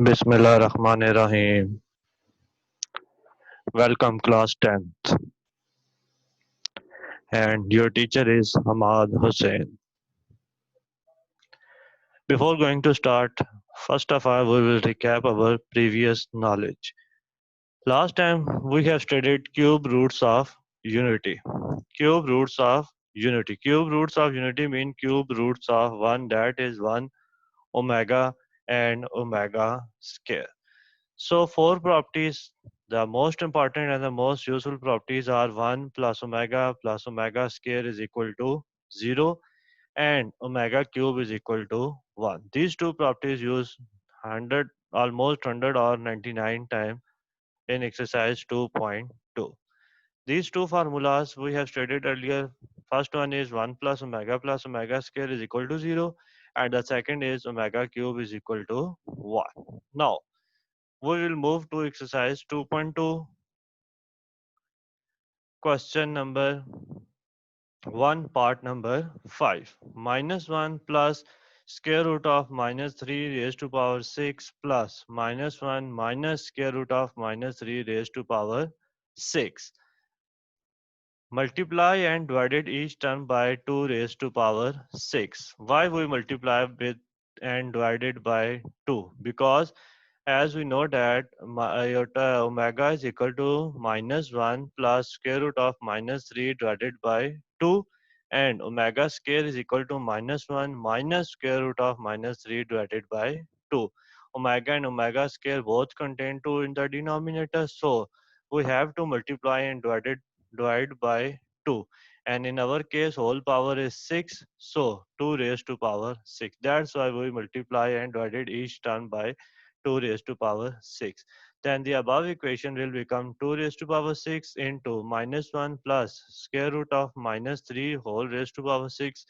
Bismillahirrahmanirrahim. Welcome class 10th, and your teacher is Ahmad Hussain. Before going to start, first of all we will recap our previous knowledge. Last time we have studied cube roots of unity. Cube roots of unity. Cube roots of unity mean cube roots of 1, that is 1 omega and omega square. So four properties, the most important and the most useful properties are 1 plus omega square is equal to 0 and omega cube is equal to 1. These two properties use 100, almost 100 or 99 times in exercise 2.2. These two formulas we have studied earlier. First one is 1 plus omega square is equal to 0 and the second is omega cube is equal to 1. Now we will move to exercise 2.2. Question number 1, part number 5. Minus 1 plus square root of minus 3 raised to power 6 plus minus 1 minus square root of minus 3 raised to power 6. Multiply and divided each term by 2 raised to power 6. Why we multiply with and divided by 2? Because as we know that iota omega is equal to minus 1 plus square root of minus 3 divided by 2 and omega square is equal to minus 1 minus square root of minus 3 divided by 2. Omega and omega square both contain 2 in the denominator, so we have to multiply and divide by 2, and in our case whole power is 6, so 2 raised to power 6. That's why we multiply and divided each term by 2 raised to power 6. Then the above equation will become 2 raised to power 6 into minus 1 plus square root of minus 3 whole raised to power 6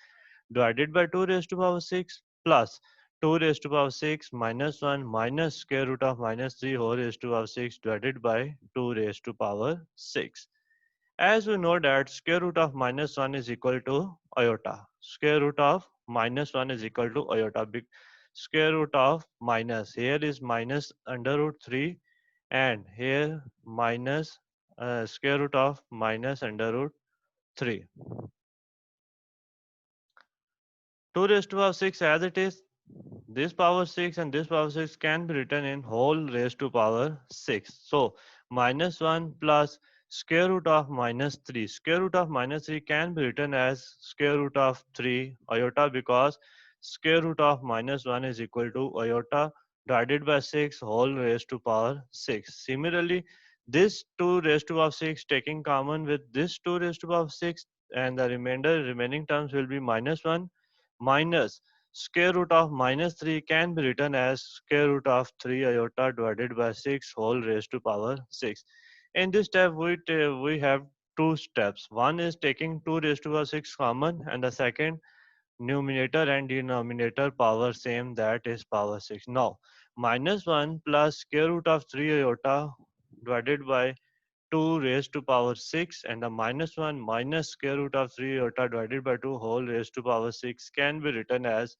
divided by 2 raised to power 6 plus 2 raised to power 6 minus 1 minus square root of minus 3 whole raised to power 6 divided by 2 raised to power 6. As we know that square root of minus 1 is equal to iota. Square root of minus 1 is equal to iota. Square root of minus. Here is minus under root 3 and here minus square root of minus under root 3. 2 raised to power 6 as it is. This power 6 and this power 6 can be written in whole raised to power 6. So minus 1 plus square root of minus 3. Square root of minus 3 can be written as square root of 3 iota because square root of minus 1 is equal to iota divided by 6 whole raised to power 6. Similarly, this 2 raised to power 6 taking common with this 2 raised to power 6 and the remaining terms will be minus 1 minus square root of minus 3 can be written as square root of 3 iota divided by 6 whole raised to power 6. In this step, we have two steps. One is taking 2 raised to power 6 common, and the second, numerator and denominator power same, that is power 6. Now, minus 1 plus square root of 3 iota divided by 2 raised to power 6 and the minus 1 minus square root of 3 iota divided by 2 whole raised to power 6 can be written as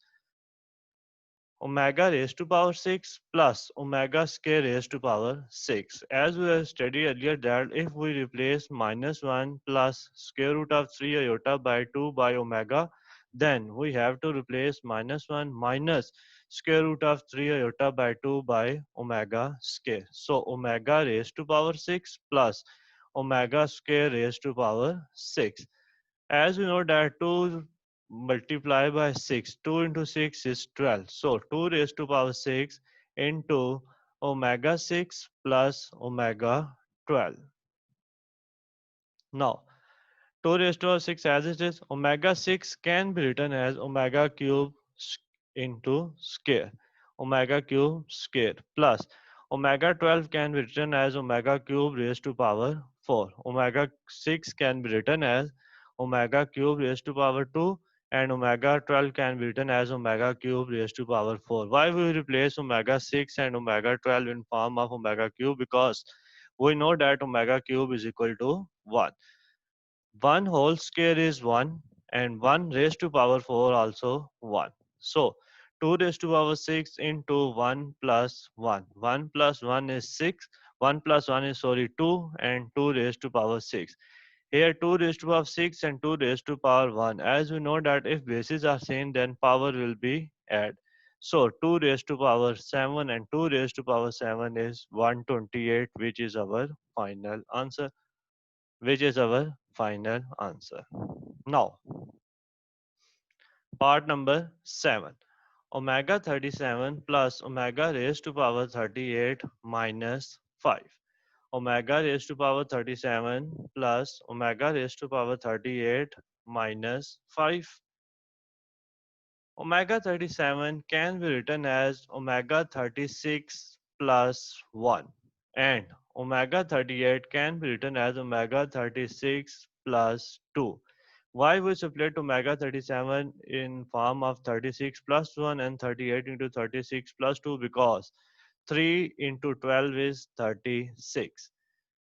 omega raised to power 6 plus omega square raised to power 6. As we have studied earlier that if we replace minus 1 plus square root of 3 iota by 2 by omega, then we have to replace minus 1 minus square root of 3 iota by 2 by omega square. So omega raised to power 6 plus omega square raised to power 6. As we know that 2 multiply by 6, 2 into 6 is 12. So 2 raised to power 6 into omega 6 plus omega 12. Now 2 raised to power 6 as it is, omega 6 can be written as omega cube into square. Omega cube square plus omega 12 can be written as omega cube raised to power 4. Omega 6 can be written as omega cube raised to power 2 and omega 12 can be written as omega cube raised to power 4. Why we replace omega 6 and omega 12 in form of omega cube? Because we know that omega cube is equal to 1. 1 whole square is 1 and 1 raised to power 4 also 1. So 2 raised to power 6 into 1 plus 1. 1 plus 1 is 6. 1 plus 1 is, sorry, 2, and 2 raised to power 6. Here 2 raised to power 6 and 2 raised to power 1. As we know that if bases are same, then power will be add. So 2 raised to power 7 and 2 raised to power 7 is 128, which is our final answer. Which is our final answer. Now, part number 7. Omega 37 plus omega raised to power 38 minus 5. Omega raised to power 37 plus omega raised to power 38 minus 5. Omega 37 can be written as omega 36 plus 1, and omega 38 can be written as omega 36 plus 2. Why we split omega 37 in form of 36 plus 1 and 38 into 36 plus 2? Because 3 into 12 is 36.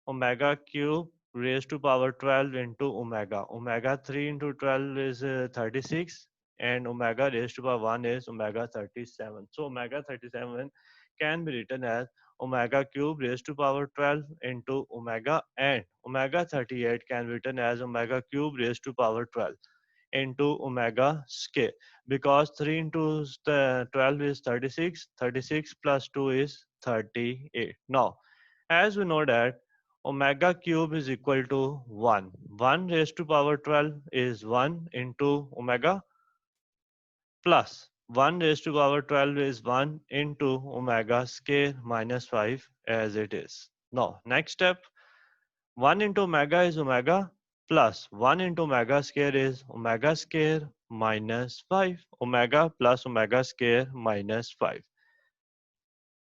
Omega cube raised to power 12 into omega. Omega 3 into 12 is 36, and omega raised to power 1 is omega 37. So omega 37 can be written as omega cube raised to power 12 into omega, and omega 38 can be written as omega cube raised to power 12 into omega square, because 3 into 12 is 36. 36 plus 2 is 38. Now, as we know that omega cube is equal to 1. 1 raised to power 12 is 1 into omega, plus 1 raised to power 12 is 1 into omega square minus 5 as it is. Now, next step, 1 into omega is omega, plus 1 into omega square is omega square minus 5. Omega plus omega square minus 5.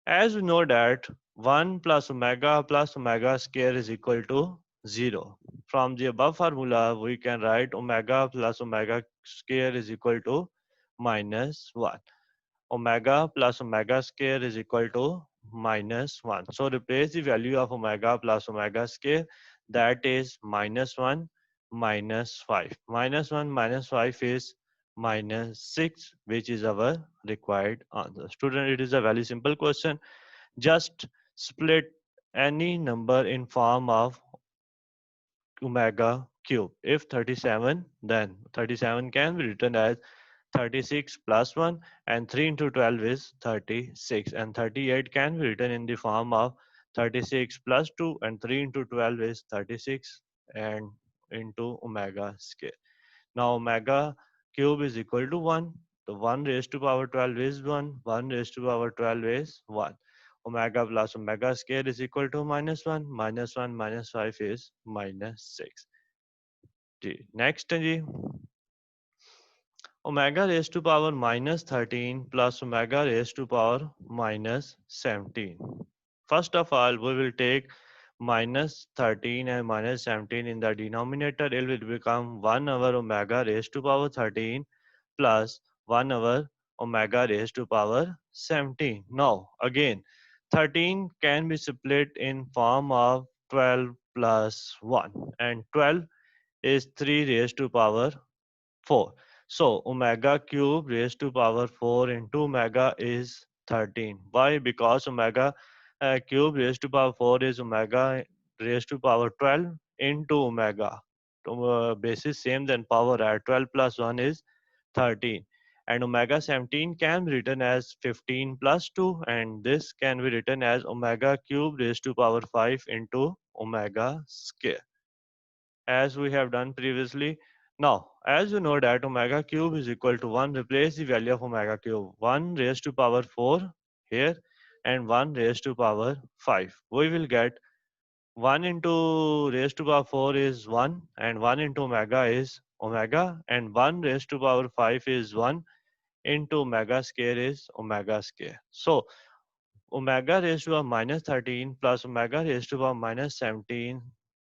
As we know that 1 plus omega square is equal to 0. From the above formula, we can write omega plus omega square is equal to minus 1. Omega plus omega square is equal to minus 1. So replace the value of omega plus omega square, that is minus 1 minus 5. Minus 1 minus 5 is minus 6, which is our required answer. Student, it is a very simple question. Just split any number in form of omega cube. If 37, then 37 can be written as 36 plus 1, and 3 into 12 is 36, and 38 can be written in the form of 36 plus 2, and 3 into 12 is 36 and into omega square. Now omega cube is equal to 1. The 1 raised to power 12 is 1. 1 raised to power 12 is 1. Omega plus omega square is equal to minus 1. Minus 1 minus 5 is minus 6. Next, omega raised to power minus 13 plus omega raised to power minus 17. First of all, we will take minus 13 and minus 17 in the denominator. It will become 1 over omega raised to power 13 plus 1 over omega raised to power 17. Now, again, 13 can be split in form of 12 plus 1, and 12 is 3 raised to power 4. So omega cube raised to power 4 into omega is 13. Why? Because omega cube raised to power 4 is omega raised to power 12 into omega. Basis same, then power at 12 plus 1 is 13. And omega 17 can be written as 15 plus 2, and this can be written as omega cube raised to power 5 into omega square, as we have done previously. Now, as you know that omega cube is equal to 1, replace the value of omega cube. 1 raised to power 4 here, and 1 raised to power 5. We will get 1 into raised to power 4 is 1, and 1 into omega is omega, and 1 raised to power 5 is 1 into omega square is omega square. So omega raised to power minus 13 plus omega raised to power minus 17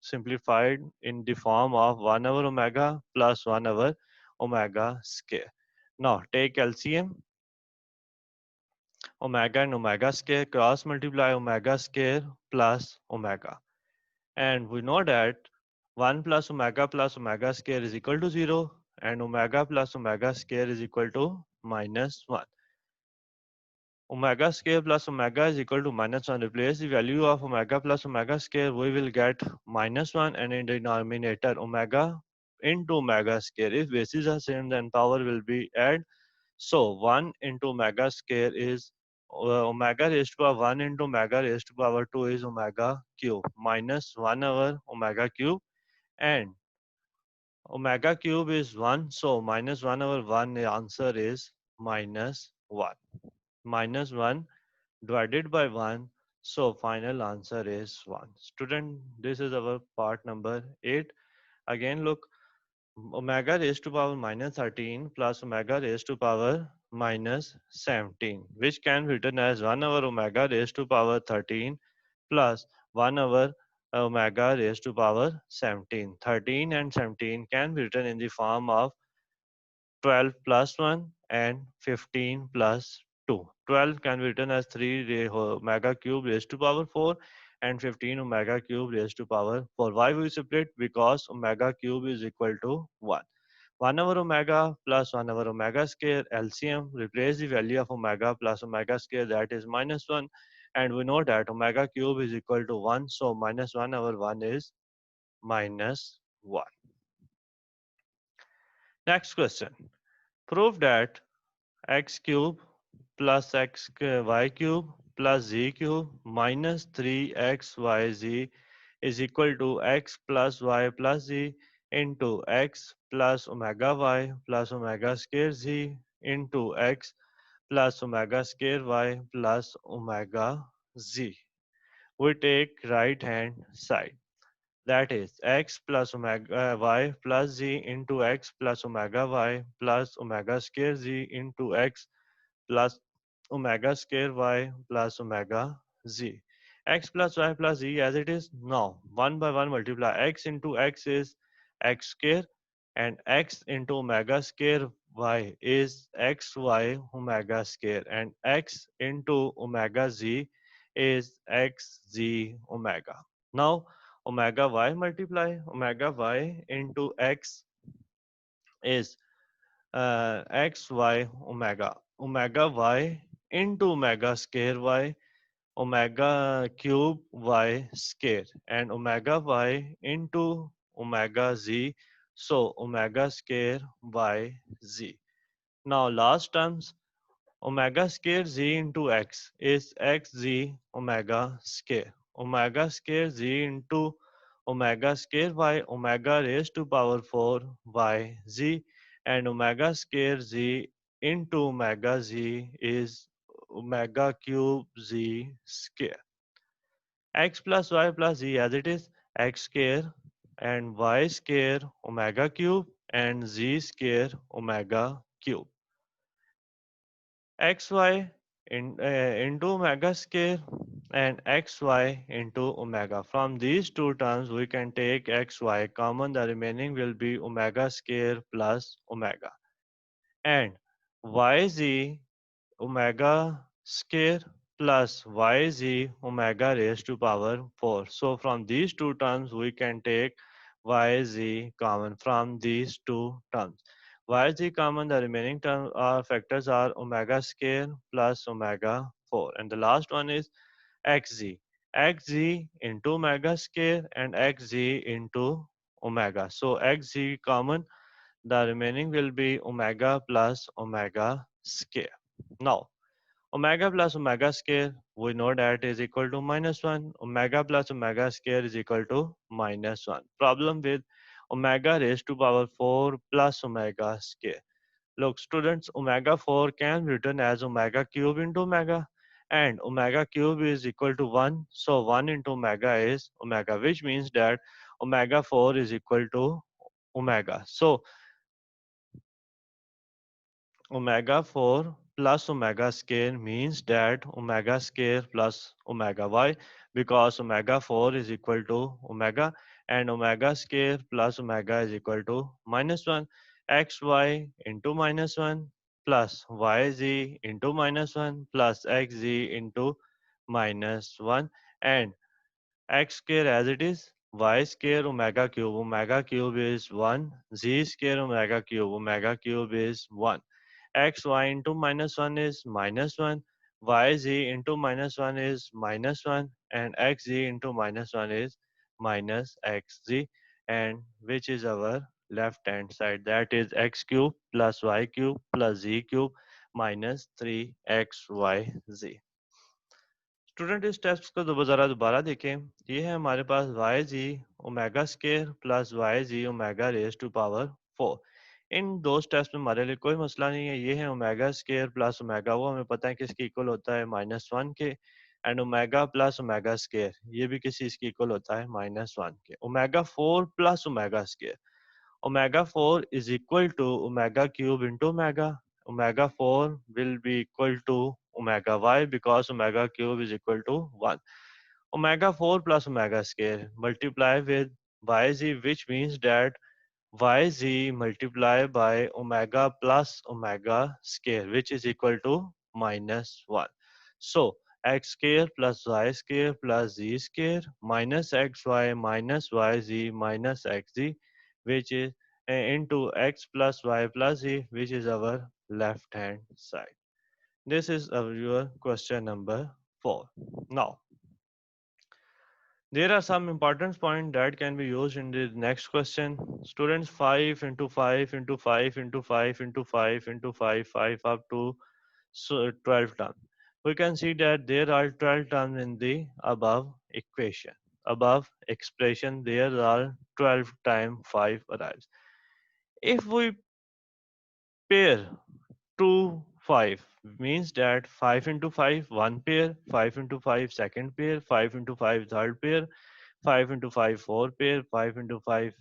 simplified in the form of 1 over omega plus 1 over omega square. Now take LCM, omega and omega square, cross multiply omega square plus omega. And we know that 1 plus omega square is equal to 0, and omega plus omega square is equal to minus 1. omega square plus omega is equal to minus 1. Replace the value of omega plus omega square. We will get minus 1, and in denominator omega into omega square. If bases are same, then power will be add. So 1 into omega square is omega raised to power 1 into omega raised to power 2 is omega cube minus 1 over omega cube, and omega cube is 1. So minus 1 over 1, the answer is minus 1. Minus 1 divided by 1. So final answer is 1. Student, this is our part number 8. Again look, omega raised to power minus 13 plus omega raised to power minus 17, which can be written as 1 over omega raised to power 13 plus 1 over omega raised to power 17. 13 and 17 can be written in the form of 12 plus 1 and 15 plus 2. 12 can be written as 3 omega cube raised to power 4 and 15 omega cube raised to power 4. Why we separate? Because omega cube is equal to 1. 1 over omega plus 1 over omega square LCM. Replace the value of omega plus omega square, that is minus 1, and we know that omega cube is equal to 1, so minus 1 over 1 is minus 1. Next question. Prove that x cube plus y cube plus z cube minus 3xyz is equal to x plus y plus z into x plus omega y plus omega square z into x plus omega square y plus omega z. We take right hand side, that is x plus omega y plus z into x plus omega y plus omega square z into x plus omega square y plus omega z. X plus y plus z as it is now. 1 by 1 multiply x into x is x square, and x into omega square y is xy omega square, and x into omega z is xz omega. Now omega y multiply omega y into x is xy omega. Omega y into omega square y, omega cube y square, and omega y into omega z, so omega square y z. Now last terms, omega square z into x is xz omega square. Omega square z into omega square y, omega raised to power 4 y z, and omega square z into omega z is omega cube z square. X plus y plus z as it is x square and y square omega cube and z square omega cube. Xy into omega square and xy into omega. From these two terms, we can take xy common. The remaining will be omega square plus omega. And yz omega square plus yz omega raised to power 4. So from these two terms, we can take yz common from these two terms. Yz common, the remaining term factors are omega square plus omega 4. And the last one is xz. xz into omega square and xz into omega. So xz common, the remaining will be omega plus omega square. Now, omega plus omega square, we know that is equal to minus 1. Omega plus omega square is equal to minus 1. Problem with omega raised to power 4 plus omega square. Look, students, omega 4 can be written as omega cube into omega, and omega cube is equal to 1. So 1 into omega is omega, which means that omega 4 is equal to omega. So omega 4 plus omega square means that omega square plus omega. Why? Because omega 4 is equal to omega, and omega square plus omega is equal to minus 1. Xy into minus 1 plus yz into minus 1 plus xz into minus 1, and x square as it is, y square omega cube is 1, z square omega cube is 1. Xy into minus 1 is minus 1, yz into minus 1 is minus 1 and xz into minus 1 is minus xz, and which is our left hand side, that is x cube plus y cube plus z cube minus 3xyz. Student इस test को ज़रा दोबारा देखें। ये है हमारे पास Y G omega square plus Y G omega raise to power 4। इन दो टेस्ट में हमारे लिए कोई मसला नहीं है। ये है ओमेगा स्केयर प्लस ओमेगा, वो हमें पता है किसके इक्वल होता है -1 के, and omega plus omega square ये भी किसी इसके इक्वल होता है -1 के। Omega 4 plus omega square, omega 4 is equal to omega cube into omega. Omega 4 will be equal to omega y because omega cube is equal to 1. Omega 4 plus omega square multiply with yz, which means that yz multiply by omega plus omega square, which is equal to -1. So x square plus y square plus z square minus xy minus yz minus xz, which is into x plus y plus z, which is our left hand side. This is your question number 4. Now there are some important points that can be used in the next question. Students, 5 into 5 into 5 into 5 into 5 into 5, 5 up to 12 terms. We can see that there are 12 terms in the above equation. Above expression, there are 12 times 5 arrives. If we pair 2, 5, means that 5 into 5, one pair, 5 into 5, second pair, 5 into 5, third pair, 5 into 5 4 pair, 5 into 5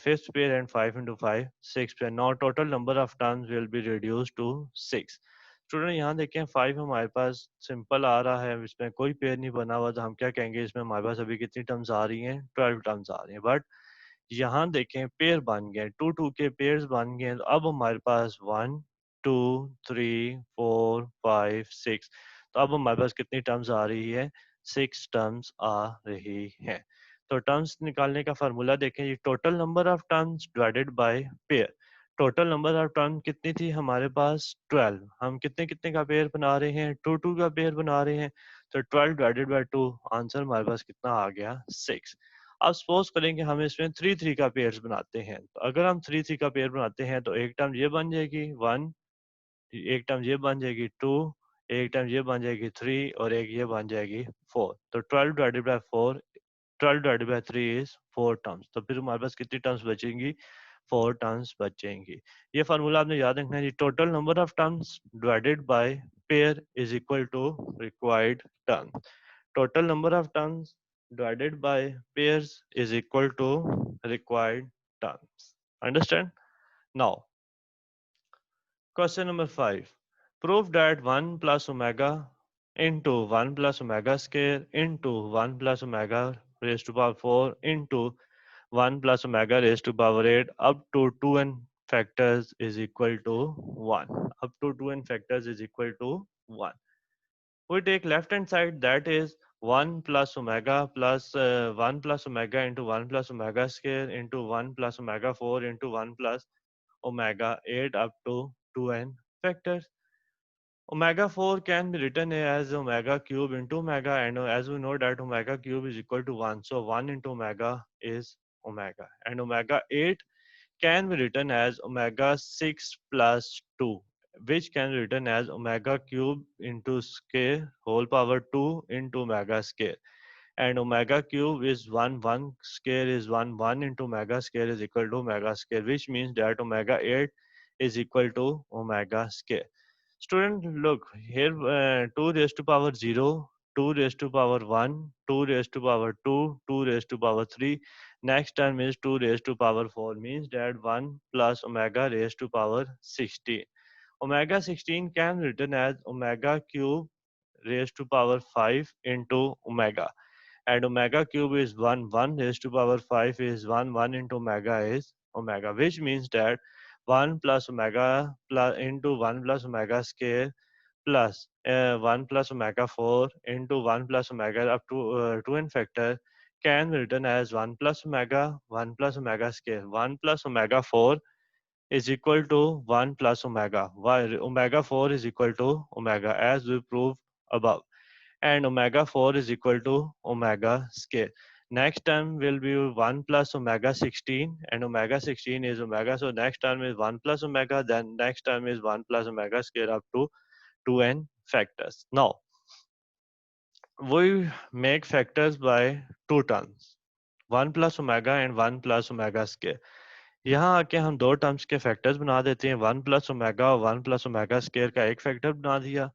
fifth pair, and 5 into 5 sixth pair. Now total number of terms will be reduced to 6. Student यहाँ देखें 5 हमारे पास simple आ रहा है, इसमें कोई pair नहीं बना हुआ, तो हम क्या कहेंगे इसमें हमारे पास अभी कितनी टर्म्स आ रही हैं, 12 टर्म्स आ रही हैं। बट यहाँ देखें पेयर बन गए, टू टू के पेयर्स बन गए, तो अब हमारे पास 1 2 3 4 5 6, तो अब हमारे पास कितनी टर्म्स आ रही है, 6 टर्म्स आ रही है। तो टर्म्स निकालने का फार्मूला देखें, ये total number of terms divided by pair. Total number of term कितनी थी हमारे पास, 12। हम कितने कितने का पेयर बना रहे हैं, 2 2 का पेयर बना रहे हैं, तो 12 डिवाइडेड बाय 2, आंसर हमारे पास कितना आ गया, 6। अब सपोज करेंगे हम इसमें 3 3 का पेयर्स बनाते हैं, तो अगर हम 3 3 का पेयर बनाते हैं तो एक टर्म ये बन जाएगी 1, एक टर्म ये बन जाएगी 2, एक टर्म ये बन जाएगी 3, और एक ये बन जाएगी 4। तो 12 divided by 4, 12 divided by 3 is 4 terms. तो फिर हमारे पास कितनी टर्म्स बचेंगी, 4 टर्म्स बचेंगी। ये फार्मूला आपने याद रखना है जी, total number of terms divided by pair is equal to required term. Total number of terms divided by pairs is equal to required terms. Understand? Now, question number 5. Prove that 1 plus omega into 1 plus omega square into 1 plus omega raised to power 4 into 1 plus omega raised to power 8 up to 2n factors is equal to 1. Up to 2n factors is equal to 1. We take left hand side, that is 1 plus omega plus 1 plus omega into 1 plus omega square into 1 plus omega 4 into 1 plus omega 8 up to 2n factors. Omega 4 can be written as omega cube into omega, and as we know that omega cube is equal to 1, so 1 into omega is omega, and omega 8 can be written as omega 6 plus 2, which can be written as omega cube into square whole power 2 into omega square, and omega cube is 1, 1 square is 1, 1 into omega square is equal to omega square, which means that omega 8 is equal to omega square. Student, look here, 2 raised to power 0, 2 raised to power 1, 2 raised to power 2, 2 raised to power 3. Next term is 2 raised to power 4, means that 1 plus omega raised to power 16. Omega 16 can be written as omega cube raised to power 5 into omega. And omega cube is 1, 1 raised to power 5 is 1, 1 into omega is omega, which means that 1 plus omega plus into 1 plus omega square plus 1 plus omega 4 into 1 plus omega up to 2n factor can be written as 1 plus omega, 1 plus omega square, 1 plus omega 4 is equal to 1 plus omega. Why? Omega 4 is equal to omega as we proved above. And omega 4 is equal to omega square. Next term will be 1 plus omega 16 and omega 16 is omega. So next term is 1 plus omega, then next term is 1 plus omega square up to 2n factors. Now we make factors by two terms, 1 plus omega and 1 plus omega square. यहाँ आके हम दो terms के factors बना देते हैं, 1 plus omega और 1 plus omega square का एक फैक्टर बना दिया,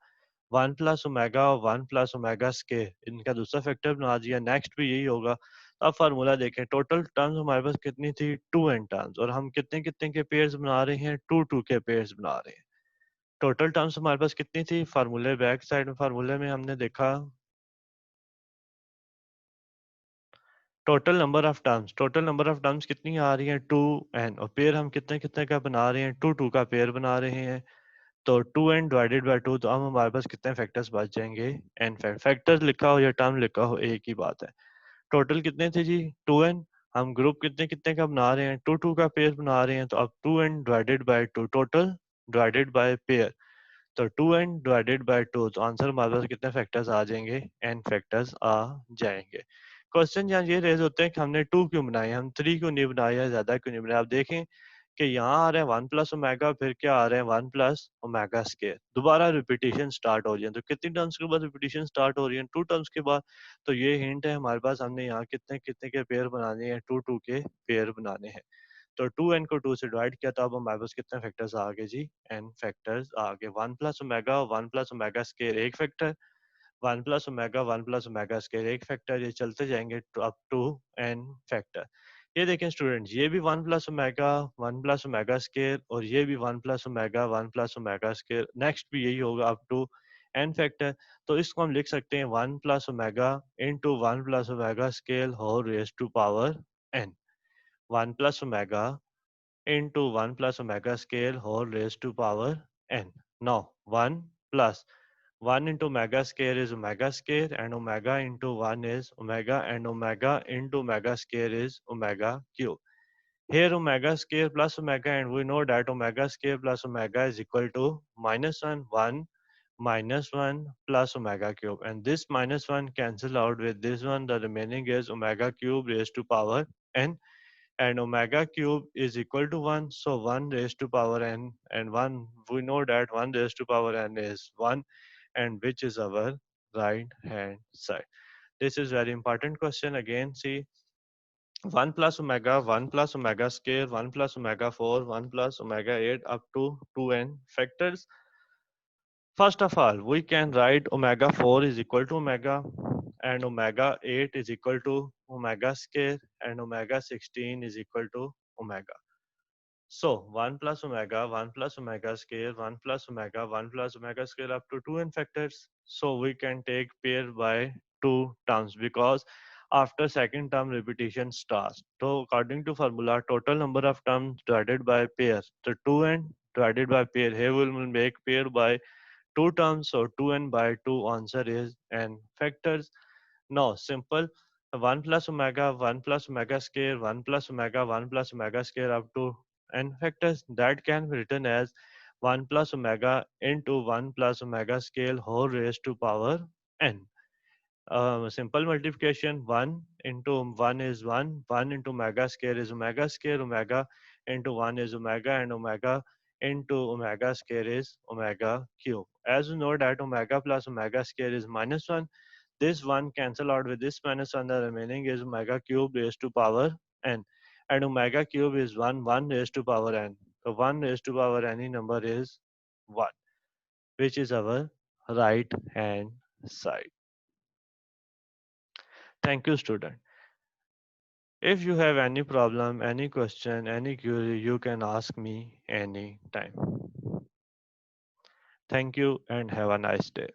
1 प्लस ओमेगा और 1 प्लस ओमेगा स्केयर इनका दूसरा फैक्टर बना दिया। नेक्स्ट भी यही होगा। तो अब फार्मूला देखें, टोटल टर्म्स हमारे पास कितनी थी, 2n टर्म्स, और हम कितने कितने के पेयर्स बना रहे हैं, 2 के पेयर्स बना रहे हैं। टोटल टर्म्स हमारे पास कितनी थी, फार्मूले बैक साइड में फार्मूले में हमने देखा टोटल नंबर ऑफ टर्म्स कितनी आ रही हैं, 2n, और पेयर हम कितने कितने का बना रहे हैं, 2 का पेयर बना रहे हैं। तो 2n डिवाइडेड बाय 2, तो अब हमारे पास कितने फैक्टर्स बच जाएंगे, n फैक्टर्स लिखा हो या टर्म लिखा हो एक ही बात है। टोटल कितने थे जी, 2n। हम ग्रुप कितने कितने का बना रहे हैं, 2 का पेयर बना रहे हैं, तो अब 2n divided by 2 total divided by pair, तो 2n डिवाइडेड बाय 2, तो आंसर हमारे पास कितने फैक्टर्स आ जाएंगे, n फैक्टर्स आ जाएंगे। क्वेश्चन यहाँ ये रेज होते हैं कि हमने 2 क्यों बनाए, हम 3 क्यों नहीं बनाए या ज्यादा क्यों नहीं बनाए। आप देखें कि यहाँ आ रहे हैं 1 प्लस ओमेगा, फिर क्या आ रहे हैं 1 प्लस ओमेगा स्केयर, दोबारा रिपीटिशन स्टार्ट हो रही है। तो कितनी टर्म्स के बाद रिपीटिशन स्टार्ट हो रही है, 2 टर्म्स के बाद। तो ये हिंट है हमारे पास, हमने यहाँ कितने कितने के पेयर बनाने हैं, 2 के पेयर बनाने हैं। तो 2n को 2 से डिवाइड किया, तो अब हमारे पास कितने फैक्टर्स आ गए जी, n फैक्टर्स आ गए। 1 प्लस ओमेगा और 1 प्लस ओमेगा स्केयर एक factor, 1 plus omega 1 plus omega square एक फैक्टर, ये चलते जाएंगे अप टू n फैक्टर। ये देखें स्टूडेंट्स, ये भी 1 plus omega 1 plus omega square, और ये भी 1 plus omega 1 plus omega square, next भी यही होगा अप टू n फैक्टर। तो इसको हम लिख सकते हैं 1 plus omega into 1 plus omega square whole raise to power n, 1 plus omega into 1 plus omega scale whole raised to power n. Now 1 plus 1 into omega square is omega square, and omega into 1 is omega, and omega into omega square is omega cube. Here omega square plus omega, and we know that omega square plus omega is equal to minus 1 minus 1 plus omega cube, and this minus 1 cancel out with this one, the remaining is omega cube raised to power n, and omega cube is equal to 1, so 1 raised to power n, and 1, we know that 1 raised to power n is 1, and which is our right hand side. This is very important question. Again, see, 1 plus omega 1 plus omega square 1 plus omega 4 1 plus omega 8 up to 2n factors. First of all, we can write omega 4 is equal to omega, and omega 8 is equal to omega square, and omega 16 is equal to omega. So 1 plus omega 1 plus omega square 1 plus omega 1 plus omega square up to 2n factors. So we can take pair by 2 terms, because after second term repetition starts. So according to formula, total number of terms divided by pair. So 2n divided by pair. Here we will make pair by 2 terms, so 2n by 2 answer is n factors. No, simple. 1 plus omega 1 plus omega square 1 plus omega 1 plus omega square up to n factors, that can be written as 1 plus omega into 1 plus omega scale whole raised to power n. Simple multiplication, 1 into 1 is 1, 1 into omega square is omega square, omega into 1 is omega, and omega into omega square is omega cube. As we know that omega plus omega square is minus 1, this 1 cancel out with this minus 1, the remaining is omega cube raised to power n. And omega cube is 1, 1 raised to power n. So 1 raised to power any number is 1, which is our right hand side. Thank you, student. If you have any problem, any question, any query, you can ask me anytime. Thank you and have a nice day.